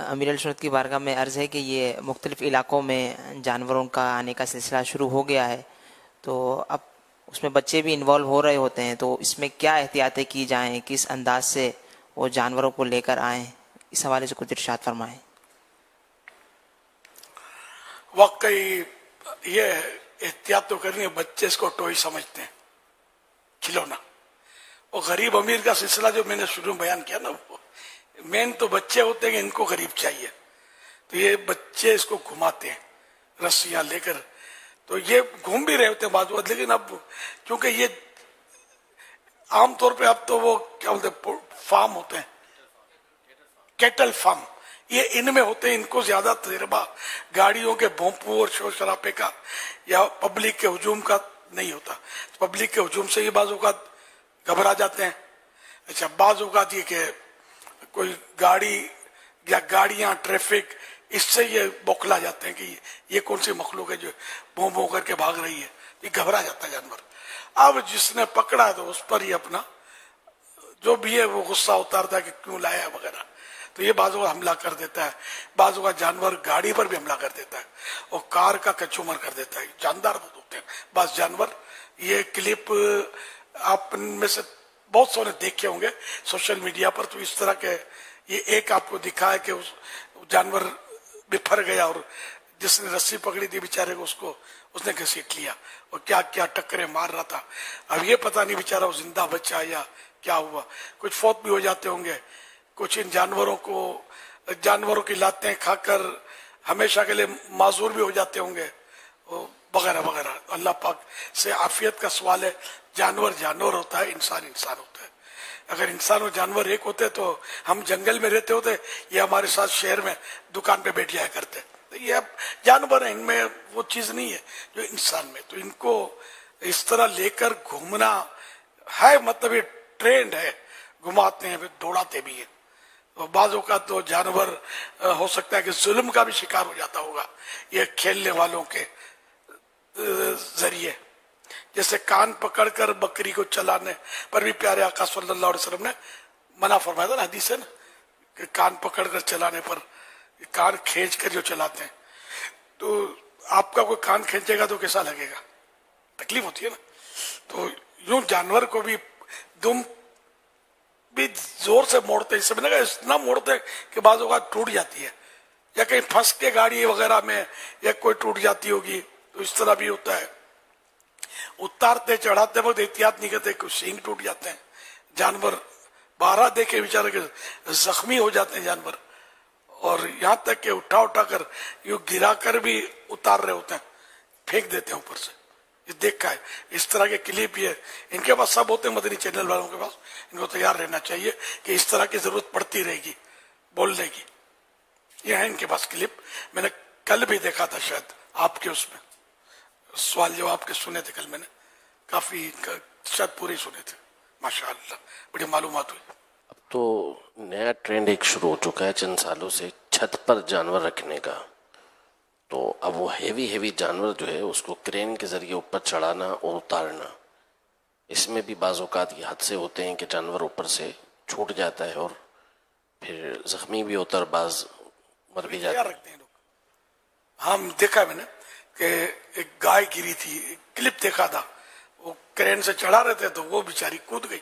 امیر السنت کی بارگاہ میں عرض ہے کہ یہ مختلف علاقوں میں جانوروں کا آنے کا سلسلہ شروع ہو گیا ہے، تو اب اس میں بچے بھی انوالو ہو رہے ہوتے ہیں، تو اس میں کیا احتیاطیں کی جائیں، کس انداز سے وہ جانوروں کو لے کر آئیں، اس حوالے سے کچھ ارشاد فرمائیں۔ واقعی یہ احتیاط تو کرنی ہے، بچے اس کو ٹوئی سمجھتے ہیں، کھلونا۔ اور غریب امیر کا سلسلہ جو میں نے شروع میں بیان کیا نا، وہ مین تو بچے ہوتے ہیں کہ ان کو غریب چاہیے، تو یہ بچے اس کو گھماتے ہیں رسیاں لے کر، تو یہ گھوم بھی رہے ہوتے ہیں بعض وقت، لیکن اب کیونکہ یہ عام طور پہ اب تو وہ کیا بولتے ہیں فارم ہوتے ہیں، کیٹل فارم، یہ ان میں ہوتے ہیں، ان کو زیادہ تجربہ گاڑیوں کے بھونپوں اور شور شرابے کا یا پبلک کے ہجوم کا نہیں ہوتا۔ پبلک کے ہجوم سے یہ بعض اوقات گھبرا جاتے ہیں۔ اچھا، بعض اوقات یہ کہ کوئی گاڑی یا گاڑیاں ٹریفک، اس سے یہ بوکھلا جاتے ہیں کہ یہ کون سی مخلوق ہے جو بھوں بھوں کر کے بھاگ رہی ہے، یہ گھبرا جاتا ہے جانور۔ اب جس نے پکڑا ہے تو اس پر ہی اپنا جو بھی ہے وہ غصہ اتارتا ہے کہ کیوں لایا وغیرہ، تو یہ بعض اوقات حملہ کر دیتا ہے، بعض اوقات جانور گاڑی پر بھی حملہ کر دیتا ہے اور کار کا کچومر کر دیتا ہے، جاندار ہوتے ہیں بعض جانور۔ یہ کلپ آپ میں سے بہت سو نے دیکھے ہوں گے سوشل میڈیا پر، تو اس طرح کے یہ ایک آپ کو دکھا ہے کہ اس جانور بپھر گیا اور جس نے رسی پکڑی تھی بیچارے کو اس نے گھسیٹ لیا اور کیا کیا ٹکرے مار رہا تھا۔ اب یہ پتہ نہیں بیچارہ وہ زندہ بچا یا کیا ہوا، کچھ فوت بھی ہو جاتے ہوں گے، کچھ ان جانوروں کی لاتیں کھا کر ہمیشہ کے لیے معذور بھی ہو جاتے ہوں گے وغیرہ وغیرہ۔ اللہ پاک سے عافیت کا سوال ہے۔ جانور جانور ہوتا ہے، انسان انسان ہوتا ہے۔ اگر انسان اور جانور ایک ہوتے تو ہم جنگل میں رہتے ہوتے، یہ ہمارے ساتھ شہر میں دکان پہ بیٹھ جایا کرتے۔ یہ اب جانور ہیں، ان میں وہ چیز نہیں ہے جو انسان میں، تو ان کو اس طرح لے کر گھومنا ہے، مطلب یہ ٹرینڈ ہے، گھماتے ہیں پھر دوڑاتے بھی ہیں۔ اور بعض اوقات تو جانور ہو سکتا ہے کہ ظلم کا بھی شکار ہو جاتا ہوگا یہ کھیلنے والوں کے ذریعے، جیسے کان پکڑ کر بکری کو چلانے پر بھی پیارے آقا صلی اللہ علیہ وسلم نے منع فرمایا تھا نا، حدیث ہے نا کہ کان پکڑ کر چلانے پر، کان کھینچ کر جو چلاتے ہیں، تو آپ کا کوئی کان کھینچے گا تو کیسا لگے گا، تکلیف ہوتی ہے نا۔ تو یوں جانور کو بھی دم بھی زور سے موڑتے، اس سے میں نے کہا اتنا موڑتے کہ بعض اوقات ٹوٹ جاتی ہے، یا کہیں پھنس کے گاڑی وغیرہ میں یا کوئی ٹوٹ جاتی ہوگی، تو اس طرح بھی ہوتا ہے۔ اتارتے چڑھاتے وقت احتیاط نہیں کرتے، کچھ سینگ ٹوٹ جاتے ہیں جانور، بارہ دیکھے بیچارے کے زخمی ہو جاتے ہیں جانور، اور یہاں تک کہ اٹھا کر یوں گرا کر بھی اتار رہے ہوتے ہیں، پھینک دیتے ہیں اوپر سے۔ یہ دیکھا ہے، اس طرح کے کلپ یہ ان کے پاس سب ہوتے ہیں، مدنی چینل والوں کے پاس، ان کو تیار رہنا چاہیے کہ اس طرح کی ضرورت پڑتی رہے گی بولنے کی۔ یہ ہے ان کے پاس کلپ، میں نے کل بھی دیکھا تھا، شاید آپ کے اس میں سوال جواب کے سنے تھے کل، میں نے کافی شاید پورے سنے تھے، ماشاءاللہ بڑی معلومات ہوئی۔ اب تو نیا ٹرینڈ ایک شروع ہو چکا ہے چند سالوں سے چھت پر جانور رکھنے کا، تو اب وہ ہیوی جانور جو ہے اس کو کرین کے ذریعے اوپر چڑھانا اور اتارنا، اس میں بھی بعض اوقات یہ حادثے ہوتے ہیں کہ جانور اوپر سے چھوٹ جاتا ہے اور پھر زخمی بھی ہوتا ہے، بعض مر بھی جاتا ہے۔ رکھتے ہیں لوگ، ہم دیکھا میں نے کہ ایک گائے گری تھی، کلپ دیکھا تھا، وہ کرین سے چڑھا رہے تھے تو وہ بیچاری کود گئی،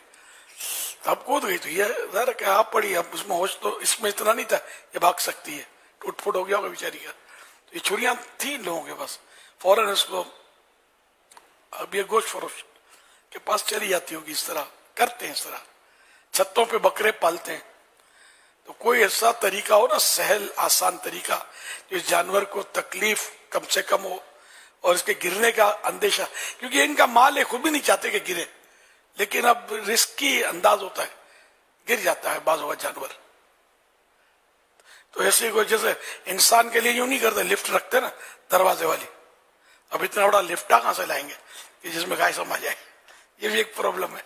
اب کود گئی تو یہ ظاہر کہ آپ پڑی، اب اس میں ہوش تو اس میں اتنا نہیں تھا یہ بھاگ سکتی ہے، ٹوٹ پھوٹ ہو گیا ہوگا بیچاری کا، تو یہ چھریاں تھیں لوگوں کے پاس، فوراً اس کو اب یہ گوشت فروش کے پاس چلی جاتی ہوگی، اس طرح کرتے ہیں، اس طرح چھتوں پہ بکرے پالتے ہیں، تو کوئی ایسا طریقہ ہو نا سہل آسان طریقہ جو اس جانور کو تکلیف کم سے کم ہو اور اس کے گرنے کا اندیشہ، کیونکہ ان کا مال ہے، خود بھی نہیں چاہتے کہ گرے، لیکن اب رسکی انداز ہوتا ہے، گر جاتا ہے بعض اوقات جانور۔ تو ایسے کوئی جیسے انسان کے لیے یوں نہیں کرتے، لفٹ رکھتے نا دروازے والی، اب اتنا بڑا لفٹا کہاں سے لائیں گے کہ جس میں گائے سما جائے، یہ بھی ایک پرابلم ہے،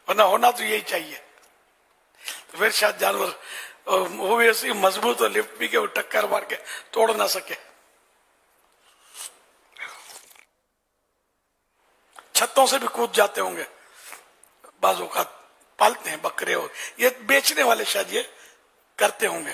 ورنہ ہونا تو یہی چاہیے۔ تو پھر شاید جانور وہ بھی ایسی مضبوط اور لفٹ بھی کہ وہ ٹکر مار کے توڑ نہ سکے۔ چھتوں سے بھی کود جاتے ہوں گے بعض اوقات، پالتے ہیں بکرے، ہو یہ بیچنے والے شاید یہ کرتے ہوں گے،